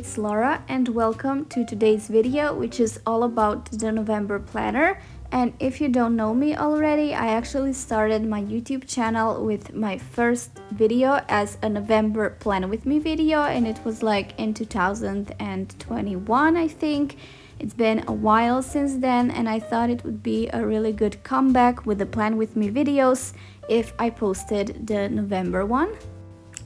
it's Laura and welcome to today's video, which is all about the November planner. And if you don't know me already, I actually started my YouTube channel with my first video as a November plan with me video, and it was like in 2021, I think. It's been a while since then, and I thought it would be a really good comeback with the plan with me videos if I posted the November one.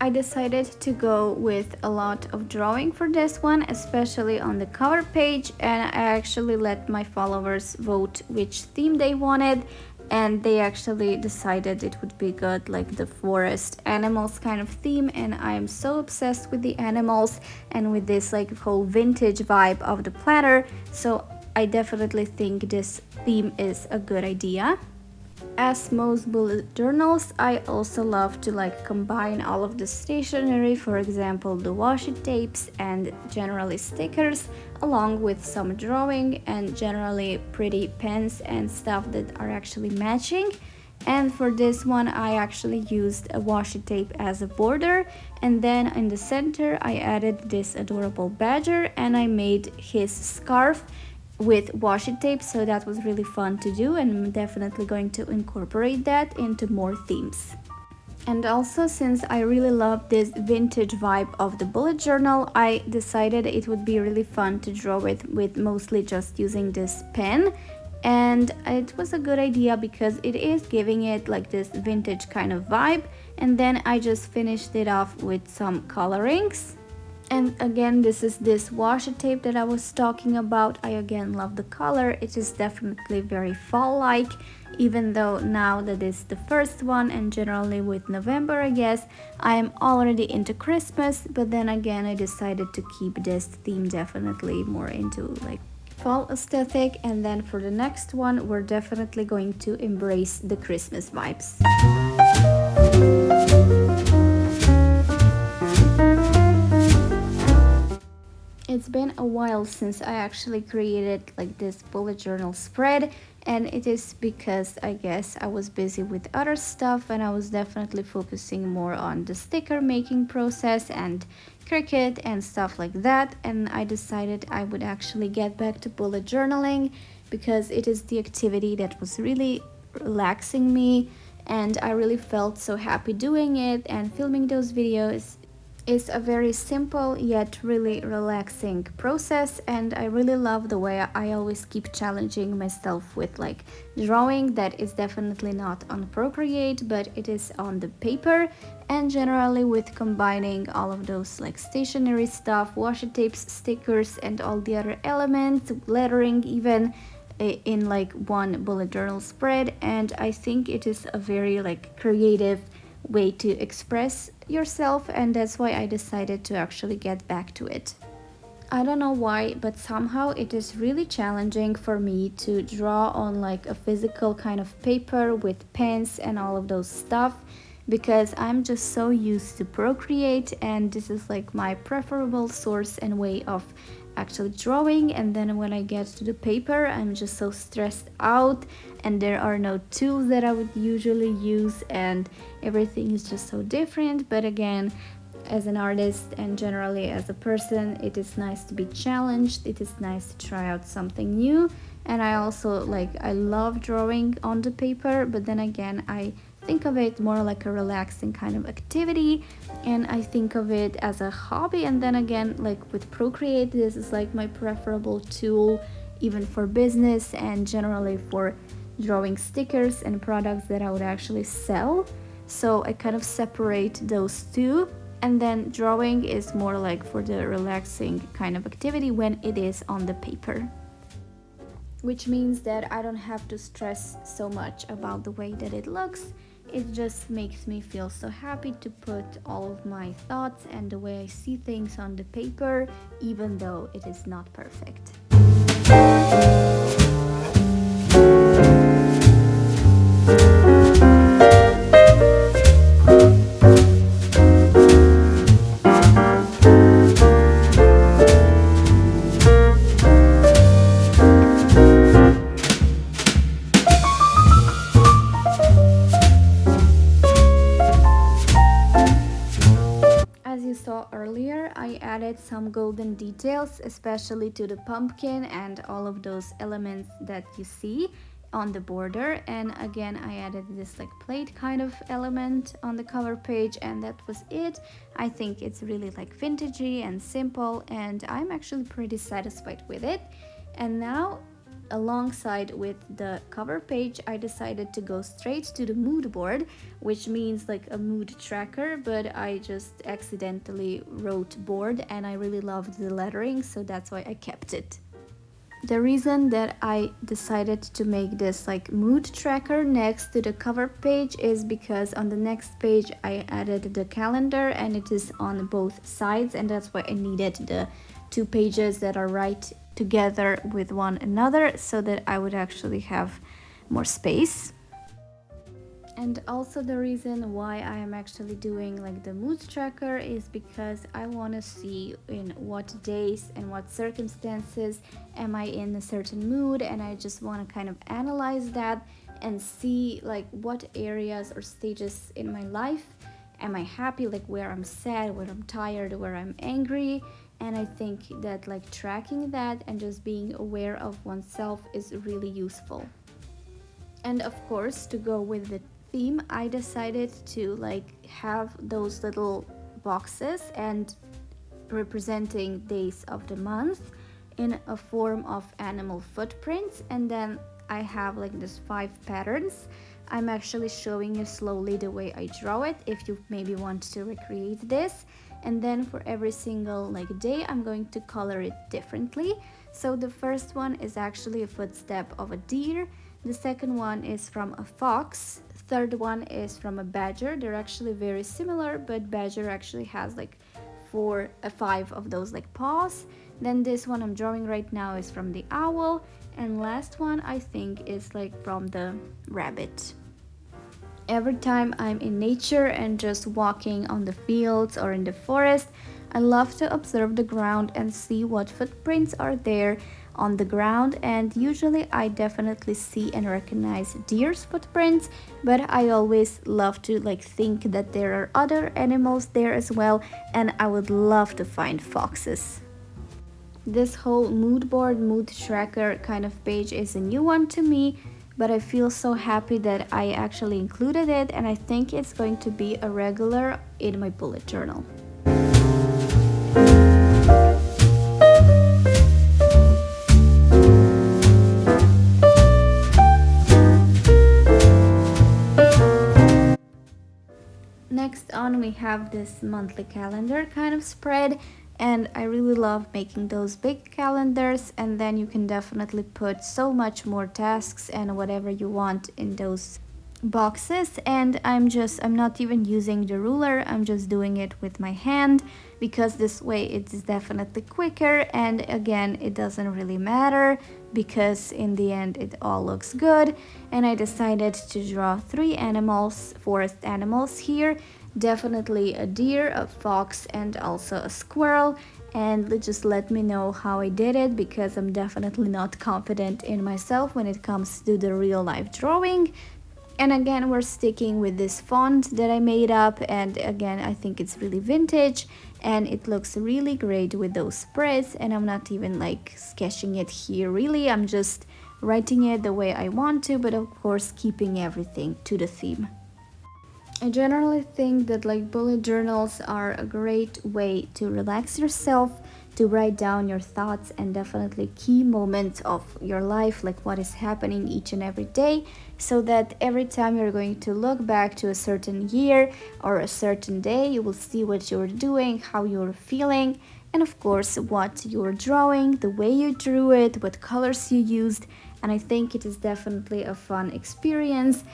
I decided to go with a lot of drawing for this one, especially on the cover page, and I actually let my followers vote which theme they wanted, and they actually decided it would be good, like the forest animals kind of theme, and I am so obsessed with the animals and with this like whole vintage vibe of the planner, so I definitely think this theme is a good idea. As most bullet journals, I also love to like combine all of the stationery, for example the washi tapes and generally stickers, along with some drawing and generally pretty pens and stuff that are actually matching. And for this one I actually used a washi tape as a border, and then in the center I added this adorable badger and I made his scarf with washi tape, so that was really fun to do, and I'm definitely going to incorporate that into more themes. And also, since I really love this vintage vibe of the bullet journal, I decided it would be really fun to draw with mostly just using this pen, and it was a good idea because it is giving it like this vintage kind of vibe. And then I just finished it off with some colorings. And again, this is this washi tape that I was talking about. I again love the color. It is definitely very fall-like, even though now that is the first one, and generally with November, I guess, I am already into Christmas, but then again I decided to keep this theme definitely more into like fall aesthetic. And then for the next one, we're definitely going to embrace the Christmas vibes. It's been a while since I actually created like this bullet journal spread, and it is because I guess I was busy with other stuff and I was definitely focusing more on the sticker making process and Cricut and stuff like that, and I decided I would actually get back to bullet journaling because it is the activity that was really relaxing me, and I really felt so happy doing it, and filming those videos is a very simple yet really relaxing process, and I really love the way I always keep challenging myself with like drawing that is definitely not on Procreate, but it is on the paper, and generally with combining all of those like stationery stuff, washi tapes, stickers and all the other elements, lettering even, in like one bullet journal spread. And I think it is a very like creative way to express yourself, and that's why I decided to actually get back to it. I don't know why, but somehow it is really challenging for me to draw on like a physical kind of paper with pens and all of those stuff, because I'm just so used to Procreate, and this is like my preferable source and way of actually drawing. And then when I get to the paper, I'm just so stressed out, and there are no tools that I would usually use, and everything is just so different. But again, as an artist and generally as a person, it is nice to be challenged, it is nice to try out something new. And I also I love drawing on the paper, but then again I think of it more like a relaxing kind of activity, and I think of it as a hobby. And then again, like with Procreate, this is like my preferable tool even for business and generally for drawing stickers and products that I would actually sell. So I kind of separate those two, and then drawing is more like for the relaxing kind of activity when it is on the paper, which means that I don't have to stress so much about the way that it looks. It just makes me feel so happy to put all of my thoughts and the way I see things on the paper, even though it is not perfect. Earlier, border, I added some golden details, especially to the pumpkin and all of those elements that you see on the border. And again, I added this like plate kind of element on the cover page, and that was it. I think it's really like vintagey and simple, and I'm actually pretty satisfied with it. And now, alongside with the cover page, I decided to go straight to the mood board, which means like a mood tracker, but I just accidentally wrote board and I really loved the lettering, so that's why I kept it. The reason that I decided to make this like mood tracker next to the cover page is because on the next page I added the calendar and it is on both sides, and that's why I needed the two pages that are right together with one another so that I would actually have more space. And also the reason why I am actually doing like the mood tracker is because I want to see in what days and what circumstances am I in a certain mood, and I just want to kind of analyze that and see like what areas or stages in my life am I happy, like where I'm sad, where I'm tired, where I'm angry. And I think that like tracking that and just being aware of oneself is really useful. And of course, to go with the theme, I decided to like have those little boxes and representing days of the month in a form of animal footprints, and then I have like this 5 patterns. I'm actually showing you slowly the way I draw it if you maybe want to recreate this. And then for every single like day I'm going to color it differently. So the first one is actually a footstep of a deer, the second one is from a fox, third one is from a badger. They're actually very similar, but badger actually has like 5 of those like paws. Then this one I'm drawing right now is from the owl, and last one I think is like from the rabbit. Every time I'm in nature and just walking on the fields or in the forest, I love to observe the ground and see what footprints are there on the ground, and usually I definitely see and recognize deer's footprints, but I always love to like think that there are other animals there as well, and I would love to find foxes. This whole mood board, mood tracker kind of page is a new one to me, but I feel so happy that I actually included it, and I think it's going to be a regular in my bullet journal. Next on, we have this monthly calendar kind of spread, and I really love making those big calendars, and then you can definitely put so much more tasks and whatever you want in those boxes. And I'm not even using the ruler, I'm just doing it with my hand, because this way it's definitely quicker, and again it doesn't really matter because in the end it all looks good. And I decided to draw 3 animals, forest animals here, definitely a deer, a fox, and also a squirrel. And just let me know how I did it, because I'm definitely not confident in myself when it comes to the real life drawing. And again, we're sticking with this font that I made up, and again I think it's really vintage and it looks really great with those spreads. And I'm not even like sketching it here really, I'm just writing it the way I want to, but of course keeping everything to the theme. I generally think that like bullet journals are a great way to relax yourself, to write down your thoughts and definitely key moments of your life, like what is happening each and every day, so that every time you're going to look back to a certain year or a certain day, you will see what you're doing, how you're feeling, and of course what you're drawing, the way you drew it, what colors you used. And I think it is definitely a fun experience.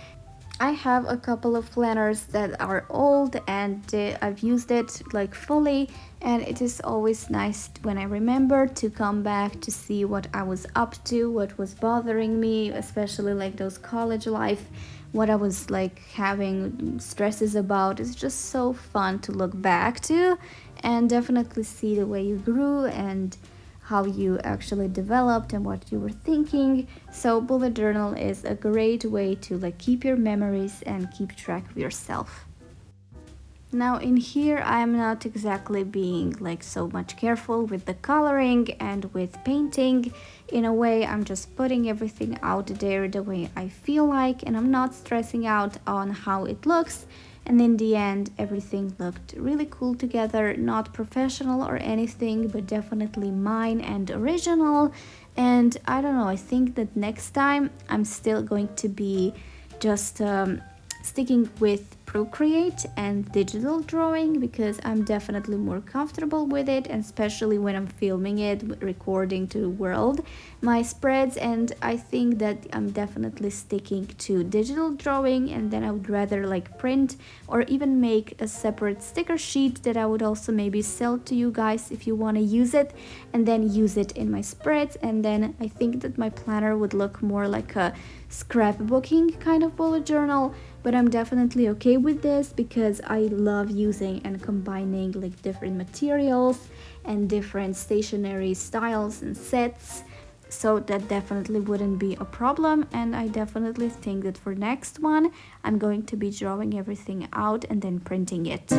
I have a couple of planners that are old and I've used it like fully, and it is always nice when I remember to come back to see what I was up to, what was bothering me, especially like those college life, what I was like having stresses about. It's just so fun to look back to and definitely see the way you grew and how you actually developed and what you were thinking. So bullet journal is a great way to like keep your memories and keep track of yourself. Now in here I'm not exactly being like so much careful with the coloring and with painting. In a way I'm just putting everything out there the way I feel like, and I'm not stressing out on how it looks. And in the end everything looked really cool together, not professional or anything, but definitely mine and original. And I don't know, I think that next time I'm still going to be just sticking with Procreate and digital drawing, because I'm definitely more comfortable with it, and especially when I'm filming it, recording to the world my spreads. And I think that I'm definitely sticking to digital drawing, and then I would rather like print or even make a separate sticker sheet that I would also maybe sell to you guys if you want to use it, and then use it in my spreads. And then I think that my planner would look more like a scrapbooking kind of bullet journal. But I'm definitely okay with this because I love using and combining like different materials and different stationery styles and sets, so that definitely wouldn't be a problem. And I definitely think that for next one I'm going to be drawing everything out and then printing it.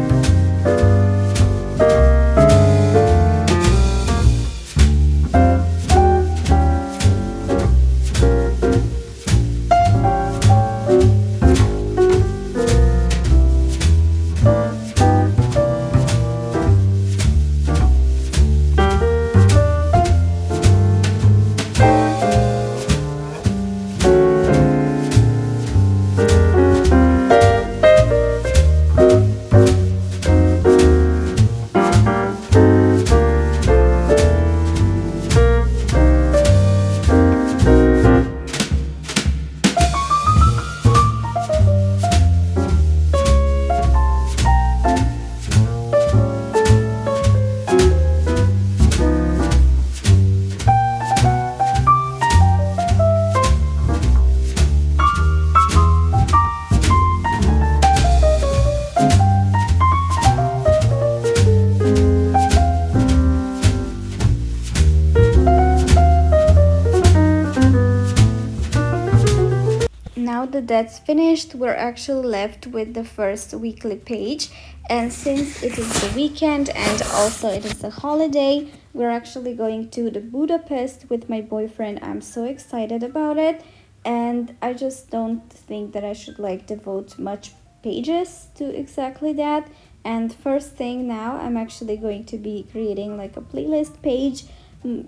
Now that that's finished, we're actually left with the first weekly page. And since it is the weekend and also it is a holiday, we're actually going to the Budapest with my boyfriend. I'm so excited about it, and I just don't think that I should like devote much pages to exactly that. And first thing, now I'm actually going to be creating like a playlist page.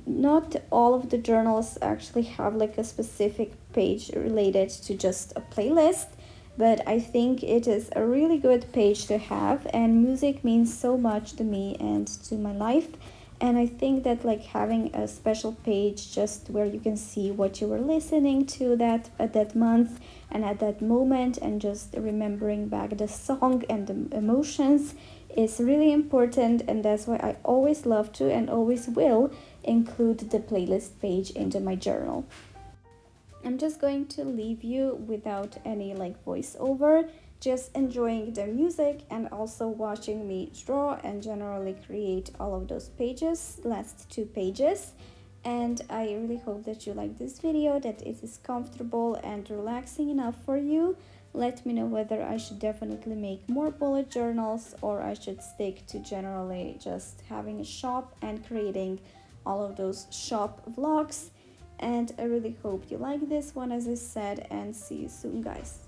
Not all of the journals actually have like a specific page related to just a playlist, but I think it is a really good page to have, and music means so much to me and to my life. And I think that like having a special page just where you can see what you were listening to that at that month and at that moment, and just remembering back the song and the emotions is really important. And that's why I always love to and always will include the playlist page into my journal. I'm just going to leave you without any like voiceover, just enjoying the music and also watching me draw and generally create all of those pages, last 2 pages. And I really hope that you like this video, that it is comfortable and relaxing enough for you. Let me know whether I should definitely make more bullet journals, or I should stick to generally just having a shop and creating all of those shop vlogs. And I really hope you like this one, as I said, and see you soon, guys.